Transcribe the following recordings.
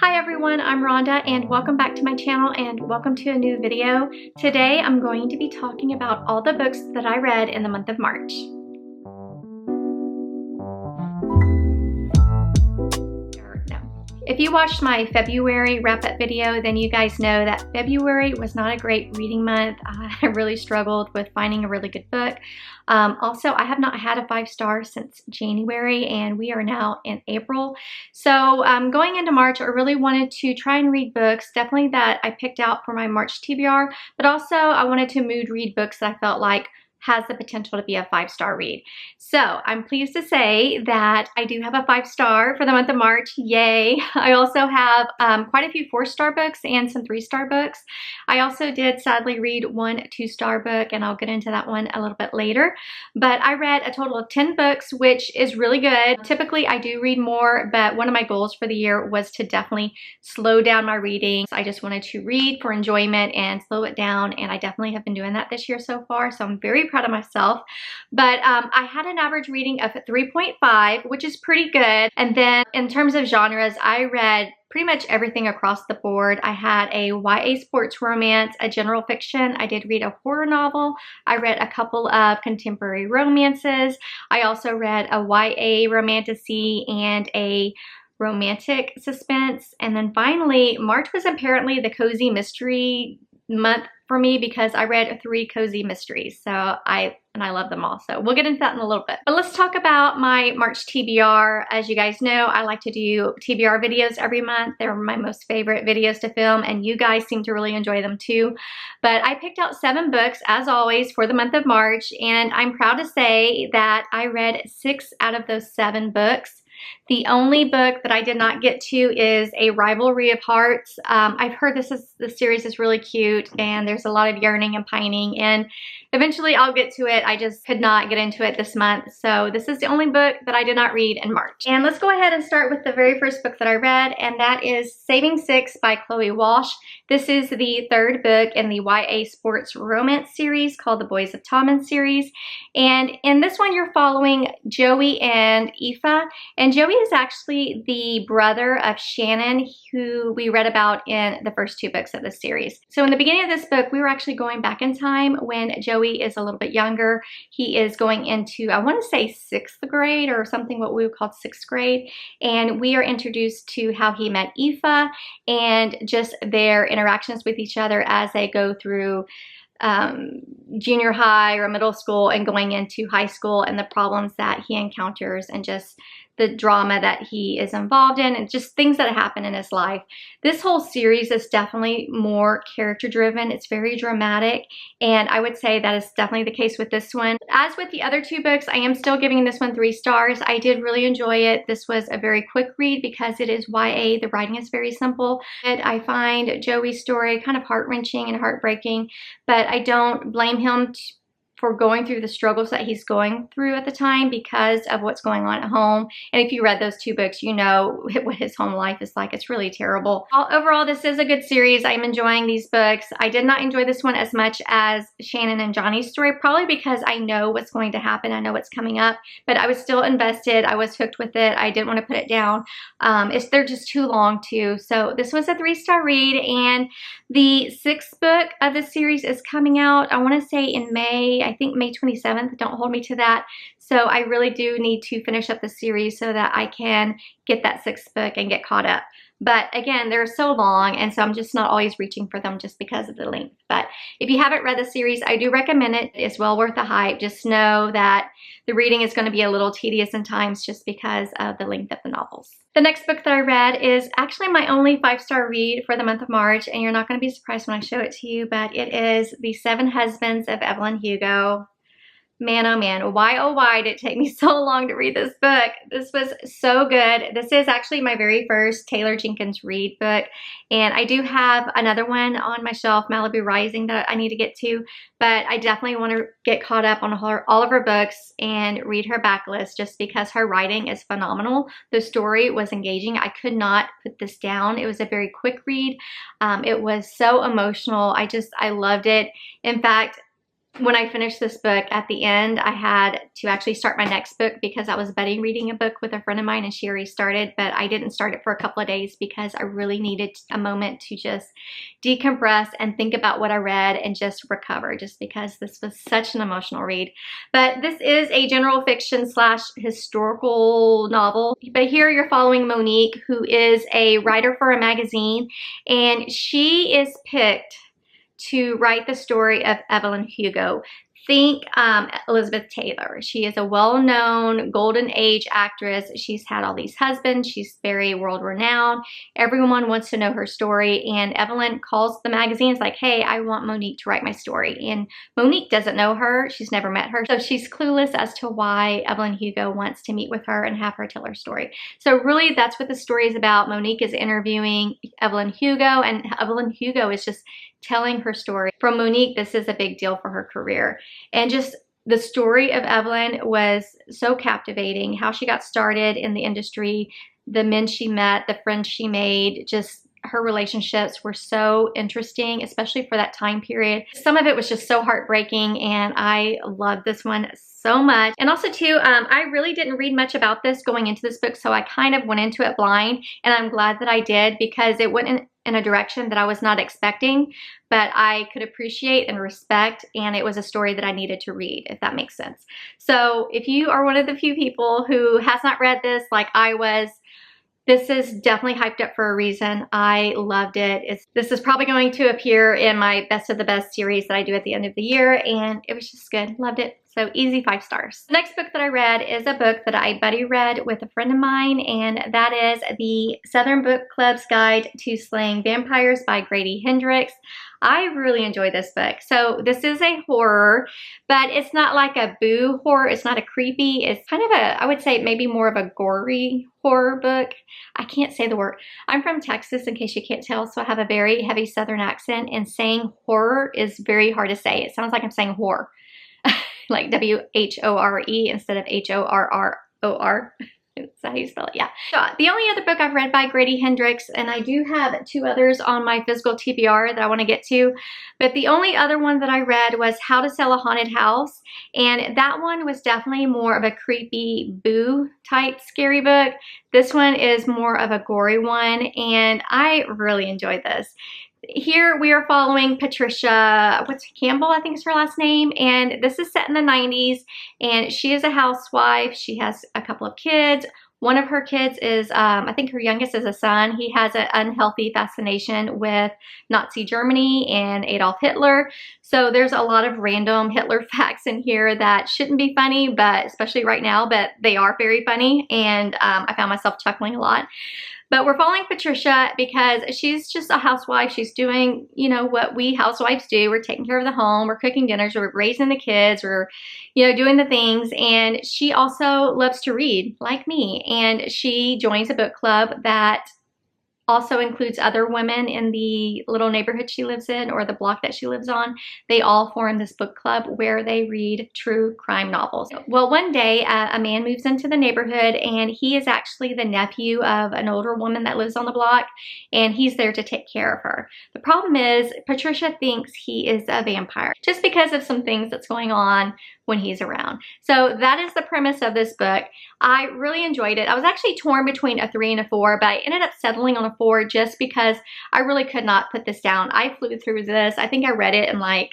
Hi everyone, I'm Rhonda and welcome back to my channel and welcome to a new video. Today I'm going to be talking about all the books that I read in the month of March. If you watched my February wrap-up video, then you guys know that February was not a great reading month. I really struggled with finding a really good book. Also, I have not had a 5-star since January, and we are now in April. So going into March, I really wanted to try and read books, definitely that I picked out for my March TBR, but also I wanted to mood read books that I felt like has the potential to be a 5-star read. So I'm pleased to say that I do have a 5-star for the month of March. Yay! I also have quite a few 4-star books and some 3-star books. I also did sadly read one 2-star book, and I'll get into that one a little bit later. But I read a total of 10 books, which is really good. Typically I do read more, but one of my goals for the year was to definitely slow down my reading. So I just wanted to read for enjoyment and slow it down, and I definitely have been doing that this year so far. So I'm very proud of myself. But I had an average reading of 3.5, which is pretty good. And then in terms of genres, I read pretty much everything across the board. I had a YA sports romance, a general fiction. I did read a horror novel. I read a couple of contemporary romances. I also read a YA romantasy and a romantic suspense. And then finally, March was apparently the cozy mystery month for me because I read 3 cozy mysteries. So I love them all. So we'll get into that in a little bit. But let's talk about my March TBR. As you guys know, I like to do TBR videos every month. They're my most favorite videos to film, and you guys seem to really enjoy them too. But I picked out 7 books, as always, for the month of March, and I'm proud to say that I read 6 out of those 7 books. The only book that I did not get to is A Rivalry of Hearts. I've heard the series is really cute, and there's a lot of yearning and pining, and eventually I'll get to it. I just could not get into it this month. So this is the only book that I did not read in March. And let's go ahead and start with the very first book that I read, and that is Saving Six by Chloe Walsh. This is the 3rd book in the YA sports romance series called the Boys of Tommen series. And in this one, you're following Joey and Aoife. And Joey is actually the brother of Shannon, who we read about in the first 2 books of this series. So in the beginning of this book, we were actually going back in time when Joey is a little bit younger. He is going into, I want to say 6th grade or something what we would call 6th grade. And we are introduced to how he met Aoife and just their interactions with each other as they go through junior high or middle school and going into high school, and the problems that he encounters and just the drama that he is involved in and just things that happen in his life. This whole series is definitely more character driven. It's very dramatic, and I would say that is definitely the case with this one. As with the other 2 books, I am still giving this one 3 stars. I did really enjoy it. This was a very quick read because it is YA. The writing is very simple. And I find Joey's story kind of heart-wrenching and heartbreaking, but I don't blame him for going through the struggles that he's going through at the time because of what's going on at home. And if you read those 2 books, you know what his home life is like. It's really terrible. Overall, this is a good series. I'm enjoying these books. I did not enjoy this one as much as Shannon and Johnny's story, probably because I know what's going to happen. I know what's coming up, but I was still invested. I was hooked with it. I didn't want to put it down. They're just too long too. So this was a 3-star read, and the 6th book of the series is coming out, I want to say in May. I think May 27th. Don't hold me to that. So I really do need to finish up the series so that I can get that 6th book and get caught up. But again, they're so long, and so I'm just not always reaching for them just because of the length. But if you haven't read the series, I do recommend it. It's well worth the hype. Just know that the reading is going to be a little tedious in times just because of the length of the novels. The next book that I read is actually my only 5-star read for the month of March, and you're not going to be surprised when I show it to you, but it is The 7 Husbands of Evelyn Hugo. Man, oh man, why did it take me so long to read this book? This was so good. This is actually my very first Taylor Jenkins Reid book, and I do have another one on my shelf, Malibu Rising, that I need to get to, but I definitely want to get caught up on all of her books and read her backlist just because her writing is phenomenal. The story was engaging. I could not put this down. It was a very quick read. It was so emotional. I loved it. In fact, when I finished this book, at the end, I had to actually start my next book because I was buddy reading a book with a friend of mine and she already started, but I didn't start it for a couple of days because I really needed a moment to just decompress and think about what I read and just recover, just because this was such an emotional read. But this is a general fiction slash historical novel. But here you're following Monique, who is a writer for a magazine, and she is picked to write the story of Evelyn Hugo. Think Elizabeth Taylor. She is a well-known golden age actress. She's had all these husbands. She's very world-renowned. Everyone wants to know her story, and Evelyn calls the magazines like, hey, I want Monique to write my story. And Monique doesn't know her. She's never met her. So she's clueless as to why Evelyn Hugo wants to meet with her and have her tell her story. So really, that's what the story is about. Monique is interviewing Evelyn Hugo, and Evelyn Hugo is just telling her story. From Monique, this is a big deal for her career. And just the story of Evelyn was so captivating. How she got started in the industry, the men she met, the friends she made, just her relationships were so interesting, especially for that time period. Some of it was just so heartbreaking, and I loved this one so much. And also too, I really didn't read much about this going into this book, so I kind of went into it blind, and I'm glad that I did because it went in a direction that I was not expecting, but I could appreciate and respect, and it was a story that I needed to read, if that makes sense. So if you are one of the few people who has not read this like I was, this is definitely hyped up for a reason. I loved it. This is probably going to appear in my best of the best series that I do at the end of the year, and it was just good. Loved it. So easy 5 stars. The next book that I read is a book that I buddy read with a friend of mine, and that is the Southern Book Club's Guide to Slaying Vampires by Grady Hendrix. I really enjoyed this book. So this is a horror, but it's not like a boo horror. It's not a creepy. It's kind of a, I would say maybe more of a gory horror book. I can't say the word. I'm from Texas, in case you can't tell, so I have a very heavy Southern accent, and saying horror is very hard to say. It sounds like I'm saying whore. Like W-H-O-R-E instead of H-O-R-R-O-R. That's how you spell it, yeah. So the only other book I've read by Grady Hendrix, and I do have 2 others on my physical TBR that I want to get to, but the only other one that I read was How to Sell a Haunted House, and that one was definitely more of a creepy boo type scary book. This one is more of a gory one, and I really enjoyed this. Here we are following Patricia, Campbell, I think is her last name, and this is set in the 90s, and she is a housewife. She has a couple of kids. One of her kids is, I think her youngest is a son. He has an unhealthy fascination with Nazi Germany and Adolf Hitler. So there's a lot of random Hitler facts in here that shouldn't be funny, but especially right now, but they are very funny, and I found myself chuckling a lot. But we're following Patricia because she's just a housewife. She's doing, you know, what we housewives do. We're taking care of the home. We're cooking dinners. We're raising the kids. We're, you know, doing the things. And she also loves to read, like me. And she joins a book club that also includes other women in the little neighborhood she lives in, or the block that she lives on. They all form this book club where they read true crime novels. Well, one day a man moves into the neighborhood, and he is actually the nephew of an older woman that lives on the block, and he's there to take care of her. The problem is Patricia thinks he is a vampire just because of some things that's going on when he's around. So that is the premise of this book. I really enjoyed it. I was actually torn between a 3 and a 4, but I ended up settling on a 4 just because I really could not put this down. I flew through this. I think I read it in like,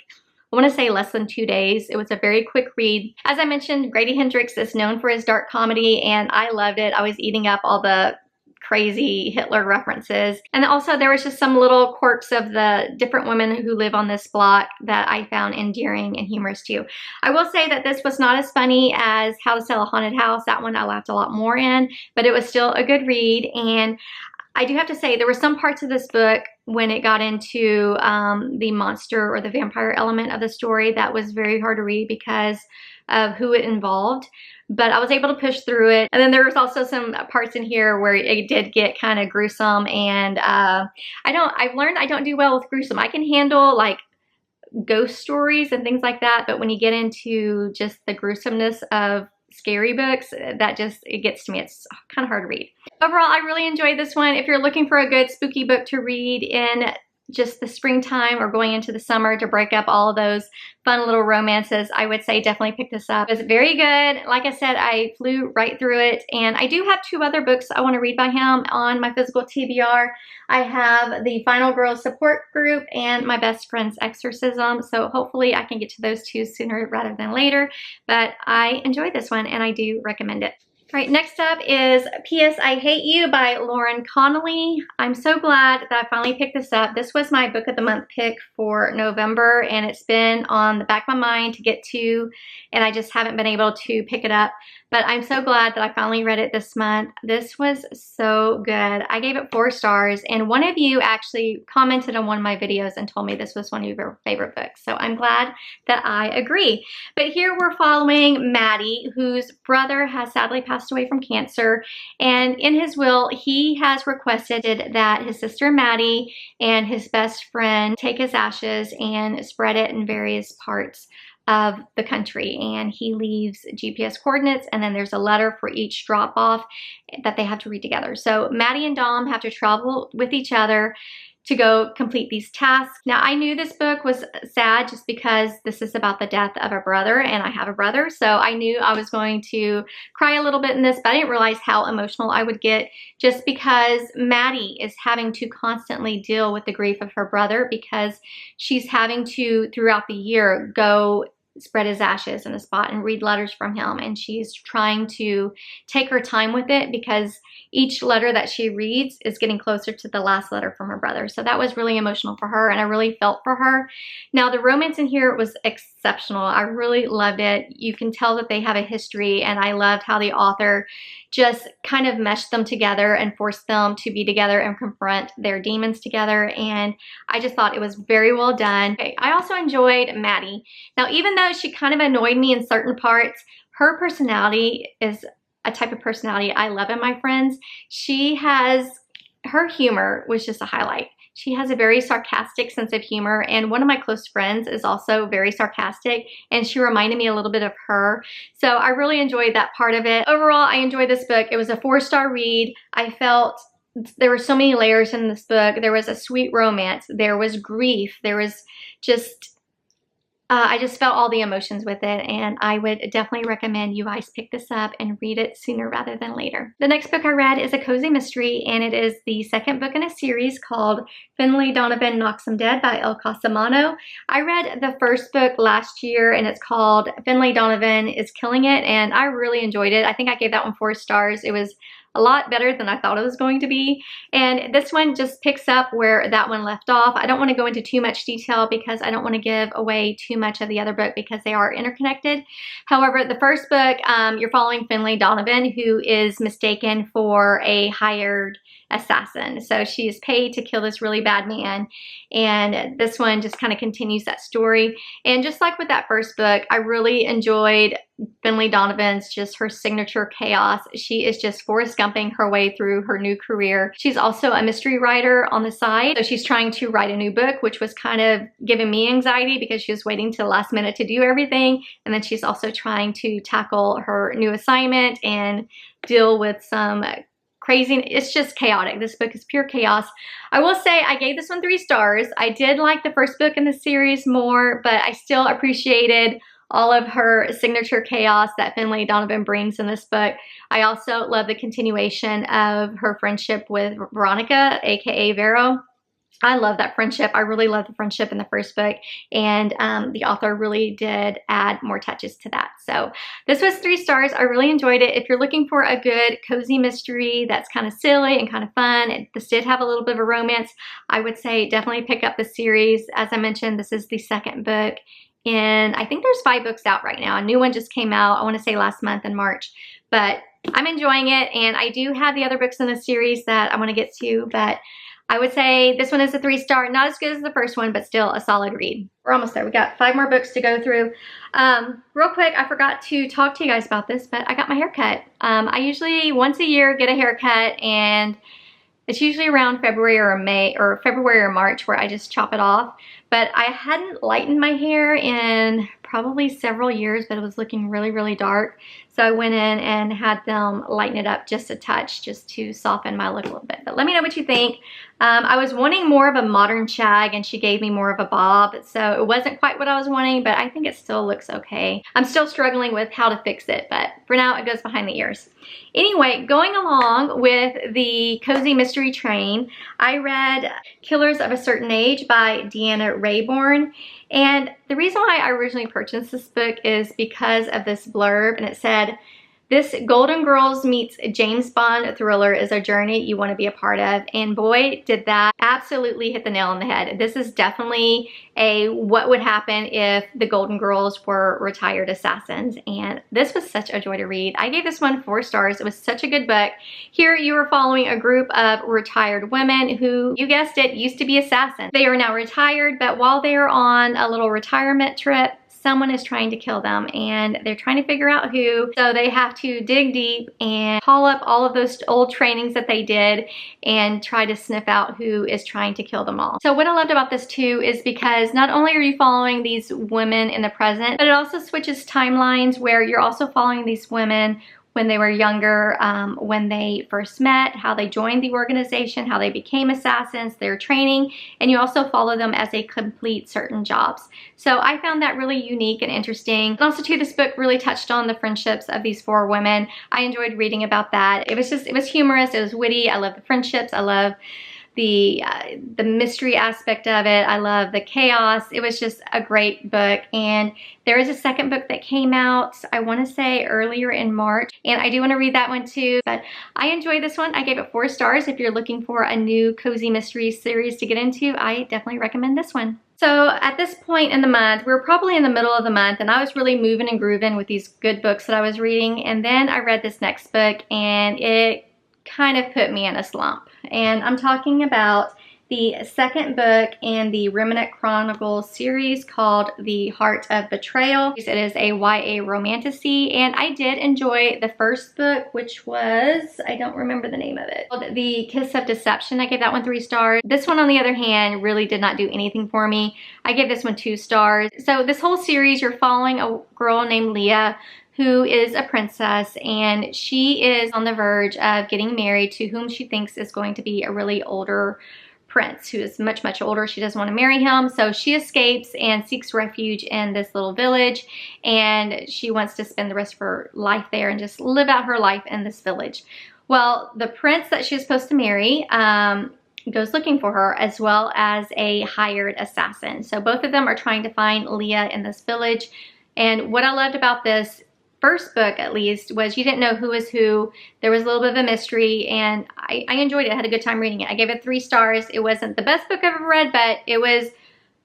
I want to say less than 2 days. It was a very quick read. As I mentioned, Grady Hendrix is known for his dark comedy, and I loved it. I was eating up all the crazy Hitler references. And also there was just some little quirks of the different women who live on this block that I found endearing and humorous too. I will say that this was not as funny as How to Sell a Haunted House. That one I laughed a lot more in, but it was still a good read. And I do have to say there were some parts of this book when it got into the monster or the vampire element of the story that was very hard to read because of who it involved. But I was able to push through it. And then there was also some parts in here where it did get kind of gruesome, and I've learned I don't do well with gruesome. I can handle like ghost stories and things like that, but when you get into just the gruesomeness of scary books, it gets to me. It's kind of hard to read. Overall, I really enjoyed this one. If you're looking for a good spooky book to read in just the springtime or going into the summer to break up all of those fun little romances, I would say definitely pick this up. It's very good. Like I said, I flew right through it, and I do have 2 other books I want to read by him on my physical TBR. I have The Final Girls Support Group and My Best Friend's Exorcism, so hopefully I can get to those 2 sooner rather than later, but I enjoyed this one and I do recommend it. All right, next up is P.S. I Hate You by Lauren Connolly. I'm so glad that I finally picked this up. This was my book of the month pick for November, and it's been on the back of my mind to get to, and I just haven't been able to pick it up. But I'm so glad that I finally read it this month. This was so good. I gave it 4 stars, and one of you actually commented on one of my videos and told me this was one of your favorite books. So I'm glad that I agree. But here we're following Maddie, whose brother has sadly passed away from cancer. And in his will, he has requested that his sister Maddie and his best friend take his ashes and spread it in various parts of the country, and he leaves GPS coordinates, and then there's a letter for each drop off that they have to read together. So Maddie and Dom have to travel with each other to go complete these tasks. Now, I knew this book was sad just because this is about the death of a brother, and I have a brother, so I knew I was going to cry a little bit in this, but I didn't realize how emotional I would get just because Maddie is having to constantly deal with the grief of her brother because she's having to, throughout the year, go spread his ashes in a spot and read letters from him, and she's trying to take her time with it because each letter that she reads is getting closer to the last letter from her brother. So that was really emotional for her, and I really felt for her. Now, the romance in here was exceptional. I really loved it. You can tell that they have a history, and I loved how the author just kind of meshed them together and forced them to be together and confront their demons together, and I just thought it was very well done. Okay, I also enjoyed Maddie. Now, even though she kind of annoyed me in certain parts, her personality is a type of personality I love in my friends. Her humor was just a highlight. She has a very sarcastic sense of humor, and one of my close friends is also very sarcastic, and she reminded me a little bit of her. So I really enjoyed that part of it. Overall, I enjoyed this book. It was a 4-star read. I felt there were so many layers in this book. There was a sweet romance. There was grief. There was just I just felt all the emotions with it, and I would definitely recommend you guys pick this up and read it sooner rather than later. The next book I read is a cozy mystery, and it is the second book in a series called Finley Donovan Knocks 'Em Dead by El Casamano. I read the first book last year, and it's called Finley Donovan is Killing It, and I really enjoyed it. I think I gave that one 4 stars. It was a lot better than I thought it was going to be. And this one just picks up where that one left off. I don't want to go into too much detail because I don't want to give away too much of the other book because they are interconnected. However, the first book, you're following Finley Donovan, who is mistaken for a hired assassin. So she is paid to kill this really bad man. And this one just kind of continues that story. And just like with that first book, I really enjoyed Finley Donovan's just her signature chaos. She is just Forrest Gumping her way through her new career. She's also a mystery writer on the side. So she's trying to write a new book, which was kind of giving me anxiety because she was waiting to the last minute to do everything. And then she's also trying to tackle her new assignment and deal with some crazy. It's just chaotic. This book is pure chaos. I will say I gave this one 3 stars. I did like the first book in the series more, but I still appreciated all of her signature chaos that Finley Donovan brings in this book. I also love the continuation of her friendship with Veronica, aka Vero. I love that friendship. I really love the friendship in the first book, and the author really did add more touches to that. So this was 3 stars. I really enjoyed it. If you're looking for a good cozy mystery that's kind of silly and kind of fun, this did have a little bit of a romance, I would say definitely pick up the series. As I mentioned, this is the second book, and I think there's 5 books out right now. A new one just came out, I want to say last month in March, but I'm enjoying it, and I do have the other books in the series that I want to get to, but I would say this one is a 3-star, not as good as the first one, but still a solid read. We're almost there. We got 5 more books to go through. Real quick, I forgot to talk to you guys about this, but I got my hair cut. I usually once a year get a haircut, and it's usually around February or March where I just chop it off. But I hadn't lightened my hair in probably several years, but it was looking really, really dark. So I went in and had them lighten it up just a touch, just to soften my look a little bit. But let me know what you think. I was wanting more of a modern shag, and she gave me more of a bob, so it wasn't quite what I was wanting, but I think it still looks okay. I'm still struggling with how to fix it, but for now it goes behind the ears. Anyway, going along with the cozy mystery train, I read Killers of a Certain Age by Deanna Raybourn. And the reason why I originally purchased this book is because of this blurb, and it said, "This Golden Girls meets James Bond thriller is a journey you want to be a part of." And boy, did that absolutely hit the nail on the head. This is definitely a what would happen if the Golden Girls were retired assassins. And this was such a joy to read. I gave this one 4 stars. It was such a good book. Here you are following a group of retired women who, you guessed it, used to be assassins. They are now retired, but while they are on a little retirement trip, someone is trying to kill them, and they're trying to figure out who. So they have to dig deep and call up all of those old trainings that they did and try to sniff out who is trying to kill them all. So what I loved about this too is because not only are you following these women in the present, but it also switches timelines where you're also following these women when they were younger, when they first met, how they joined the organization, how they became assassins, their training, and you also follow them as they complete certain jobs. So I found that really unique and interesting. And also too, this book really touched on the friendships of these 4 women. I enjoyed reading about that. It was humorous, it was witty, I love the friendships, I love the mystery aspect of it. I love the chaos. It was just a great book. And there is a second book that came out, I want to say earlier in March, and I do want to read that one too. But I enjoyed this one. I gave it 4 stars. If you're looking for a new cozy mystery series to get into, I definitely recommend this one. So at this point in the month, we were probably in the middle of the month, and I was really moving and grooving with these good books that I was reading. And then I read this next book, and it kind of put me in a slump. And I'm talking about the second book in the Remnant Chronicles series called The Heart of Betrayal. It is a YA romantasy, and I did enjoy the first book, which was, I don't remember the name of it, called The Kiss of Deception. I gave that one 3 stars. This one, on the other hand, really did not do anything for me. I gave this one 2 stars. So this whole series, you're following a girl named Leah, who is a princess, and she is on the verge of getting married to whom she thinks is going to be a really older prince who is much, much older. She doesn't want to marry him, so she escapes and seeks refuge in this little village, and she wants to spend the rest of her life there and just live out her life in this village. Well, the prince that she was supposed to marry goes looking for her, as well as a hired assassin. So both of them are trying to find Leah in this village. And what I loved about this first book, at least, was you didn't know who was who. There was a little bit of a mystery, and I enjoyed it. I had a good time reading it. I gave it 3 stars. It wasn't the best book I've ever read, but it was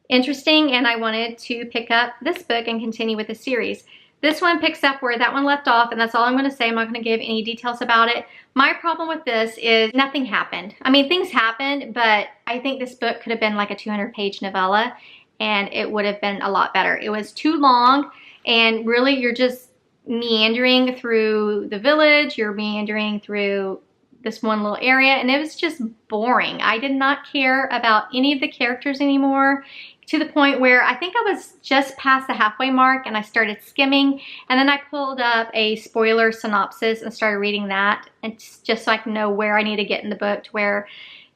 interesting, and I wanted to pick up this book and continue with the series. This one picks up where that one left off, and that's all I'm going to say. I'm not going to give any details about it. My problem with this is nothing happened. I mean, things happened, but I think this book could have been like a 200-page novella, and it would have been a lot better. It was too long, and really you're just meandering through the village, you're meandering through this one little area, and it was just boring. I did not care about any of the characters anymore, to the point where I think I was just past the halfway mark and I started skimming, and then I pulled up a spoiler synopsis and started reading that, and just so I can know where I need to get in the book to where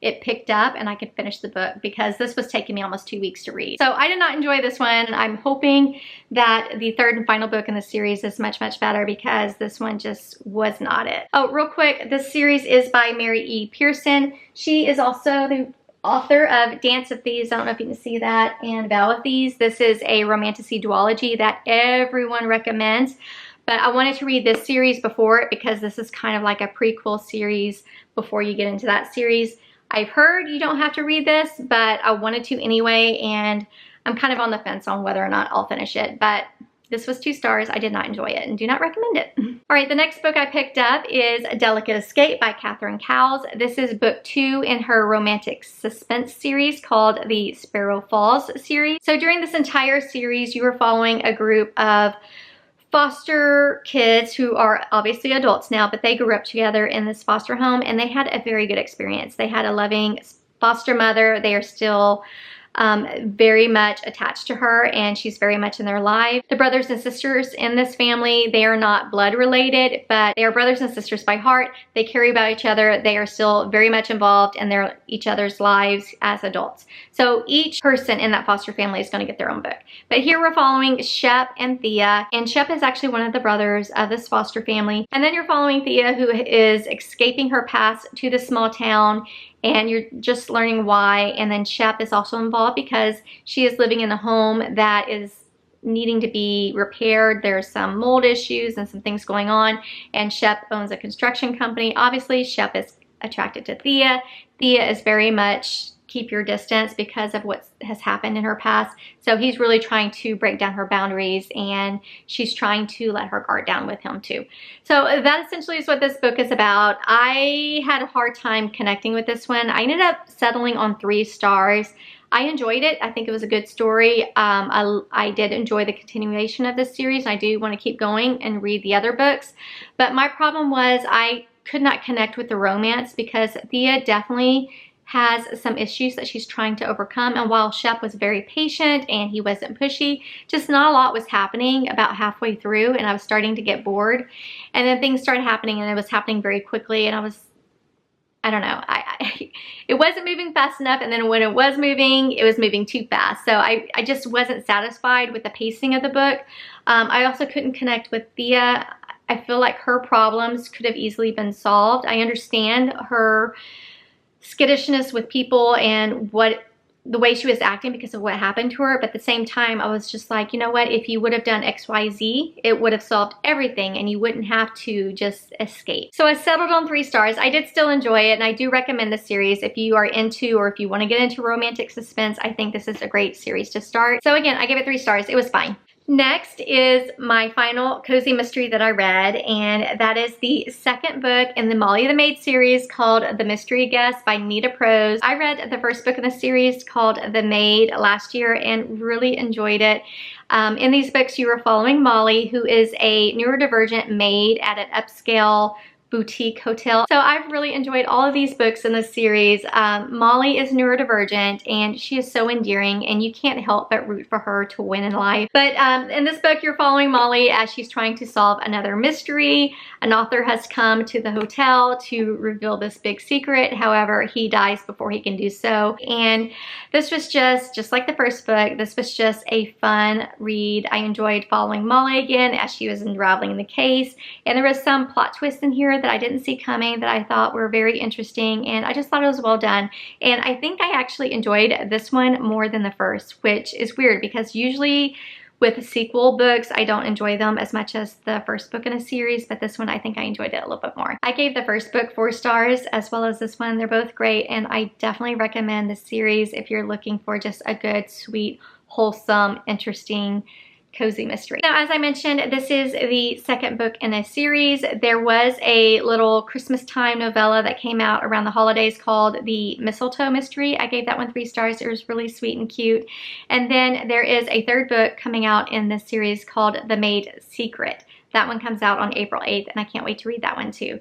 it picked up and I could finish the book, because this was taking me almost 2 weeks to read. So I did not enjoy this one. I'm hoping that the third and final book in the series is much, much better, because this one just was not it. Oh, real quick, this series is by Mary E. Pearson. She is also the author of Dance with Thieves. I don't know if you can see that, and Vow with Thieves. This is a romantasy duology that everyone recommends. But I wanted to read this series before it, because this is kind of like a prequel series before you get into that series. I've heard you don't have to read this, but I wanted to anyway, and I'm kind of on the fence on whether or not I'll finish it. But this was 2 stars. I did not enjoy it and do not recommend it. All right, the next book I picked up is A Delicate Escape by Catherine Cowles. This is book 2 in her romantic suspense series called the Sparrow Falls series. So during this entire series, you are following a group of foster kids who are obviously adults now, but they grew up together in this foster home, and they had a very good experience. They had a loving foster mother. They are still very much attached to her, and she's very much in their life. The brothers and sisters in this family, they are not blood related, but they are brothers and sisters by heart. They care about each other. They are still very much involved in each other's lives as adults. So each person in that foster family is going to get their own book. But here we're following Shep and Thea, and Shep is actually one of the brothers of this foster family. And then you're following Thea, who is escaping her past to this small town, and you're just learning why. And then Shep is also involved because she is living in a home that is needing to be repaired. There's some mold issues and some things going on, and Shep owns a construction company. Obviously, Shep is attracted to Thea. Thea is very much keep your distance because of what has happened in her past. So he's really trying to break down her boundaries, and she's trying to let her guard down with him too. So that essentially is what this book is about. I had a hard time connecting with this one. I ended up settling on 3 stars. I enjoyed it. I think it was a good story. I did enjoy the continuation of this series. I do want to keep going and read the other books. But my problem was I could not connect with the romance because Thea definitely has some issues that she's trying to overcome. And while Shep was very patient and he wasn't pushy, just not a lot was happening about halfway through, and I was starting to get bored. And then things started happening, and it was happening very quickly, and I don't know, it wasn't moving fast enough, and then when it was moving too fast. So I just wasn't satisfied with the pacing of the book. I also couldn't connect with Thea. I feel like her problems could have easily been solved. I understand her skittishness with people and the way she was acting because of what happened to her, but at the same time I was just like, you know what, if you would have done XYZ, it would have solved everything and you wouldn't have to just escape. So I settled on 3 stars. I did still enjoy it, and I do recommend the series if you are into, or if you want to get into romantic suspense. I think this is a great series to start. So again, I gave it 3 stars. It was fine. Next is my final cozy mystery that I read, and that is the second book in the Molly the Maid series called The Mystery Guest by Nita Prose. I read the first book in the series called The Maid last year and really enjoyed it. In these books, you are following Molly, who is a neurodivergent maid at an upscale boutique hotel. So I've really enjoyed all of these books in this series. Molly is neurodivergent, and she is so endearing, and you can't help but root for her to win in life. But in this book, you're following Molly as she's trying to solve another mystery. An author has come to the hotel to reveal this big secret. However, he dies before he can do so. And this was just like the first book, this was just a fun read. I enjoyed following Molly again as she was unraveling the case. And there was some plot twists in here that I didn't see coming that I thought were very interesting, and I just thought it was well done. And I think I actually enjoyed this one more than the first, which is weird because usually with sequel books, I don't enjoy them as much as the first book in a series, but this one I think I enjoyed it a little bit more. I gave the first book 4 stars as well as this one. They're both great, and I definitely recommend this series if you're looking for just a good, sweet, wholesome, interesting, cozy mystery. Now, as I mentioned, this is the second book in a series. There was a little Christmas time novella that came out around the holidays called The Mistletoe Mystery. I gave that one 3 stars. It was really sweet and cute. And then there is a 3rd book coming out in this series called The Maid's Secret. That one comes out on April 8th, and I can't wait to read that one too.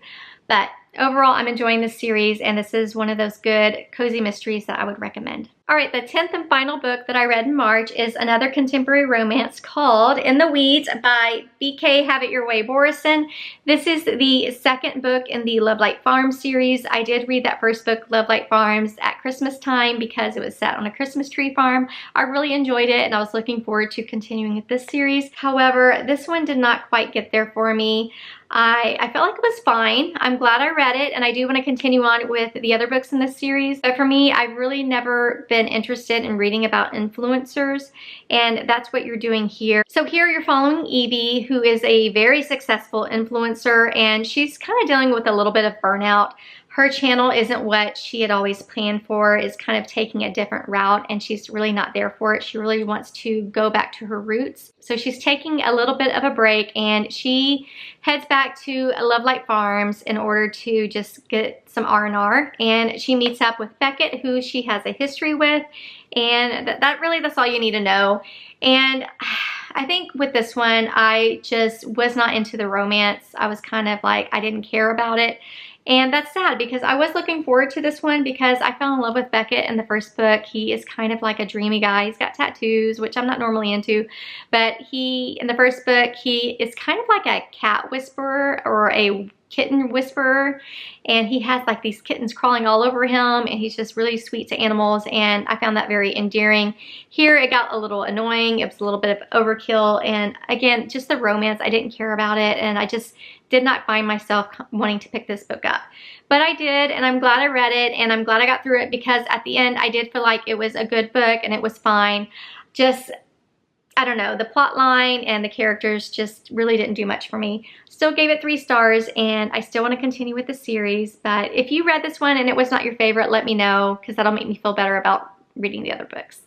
But overall, I'm enjoying this series, and this is one of those good cozy mysteries that I would recommend. All right, the 10th and final book that I read in March is another contemporary romance called In the Weeds by B.K. Have It Your Way Borison. This is the 2nd book in the Lovelight Farms series. I did read that first book, Lovelight Farms, at Christmas time because it was set on a Christmas tree farm. I really enjoyed it, and I was looking forward to continuing with this series. However, this one did not quite get there for me. I felt like it was fine. I'm glad I read it, and I do want to continue on with the other books in this series. But for me, I've really never been interested in reading about influencers, and that's what you're doing here. So here you're following Evie, who is a very successful influencer, and she's kind of dealing with a little bit of burnout. Her channel isn't what she had always planned for. It's kind of taking a different route, and she's really not there for it. She really wants to go back to her roots. So she's taking a little bit of a break, and she heads back to Lovelight Farms in order to just get some R&R. And she meets up with Beckett, who she has a history with, and that's all you need to know. And I think with this one, I just was not into the romance. I was kind of like, I didn't care about it. And that's sad because I was looking forward to this one because I fell in love with Beckett in the first book. He is kind of like a dreamy guy. He's got tattoos, which I'm not normally into, but in the first book, he is kind of like a cat whisperer or a kitten whisperer, and he has like these kittens crawling all over him, and he's just really sweet to animals, and I found that very endearing. Here it got a little annoying. It was a little bit of overkill, and again, just the romance, I didn't care about it, and I just did not find myself wanting to pick this book up. But I did, and I'm glad I read it, and I'm glad I got through it because at the end I did feel like it was a good book and it was fine. Just, I don't know, the plot line and the characters just really didn't do much for me. Still gave it 3 stars, and I still want to continue with the series. But if you read this one and it was not your favorite, let me know because that'll make me feel better about reading the other books.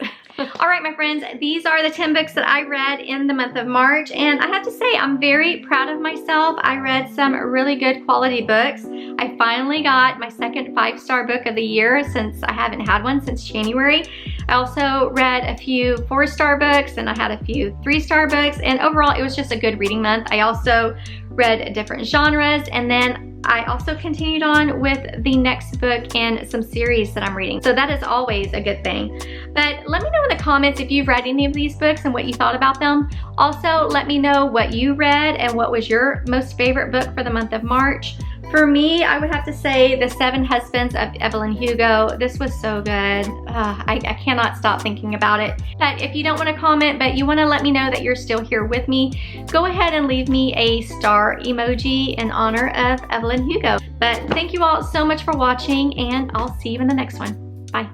All right, my friends, these are the 10 books that I read in the month of March, and I have to say I'm very proud of myself. I read some really good quality books. I finally got my second 5-star book of the year since I haven't had one since January. I also read a few 4-star books, and I had a few 3-star books, and overall it was just a good reading month. I also read different genres, and then I also continued on with the next book in some series that I'm reading. So that is always a good thing. But let me know in the comments if you've read any of these books and what you thought about them. Also, let me know what you read and what was your most favorite book for the month of March. For me, I would have to say The 7 Husbands of Evelyn Hugo. This was so good. I cannot stop thinking about it. But if you don't want to comment, but you want to let me know that you're still here with me, go ahead and leave me a star emoji in honor of Evelyn Hugo. But thank you all so much for watching, and I'll see you in the next one. Bye.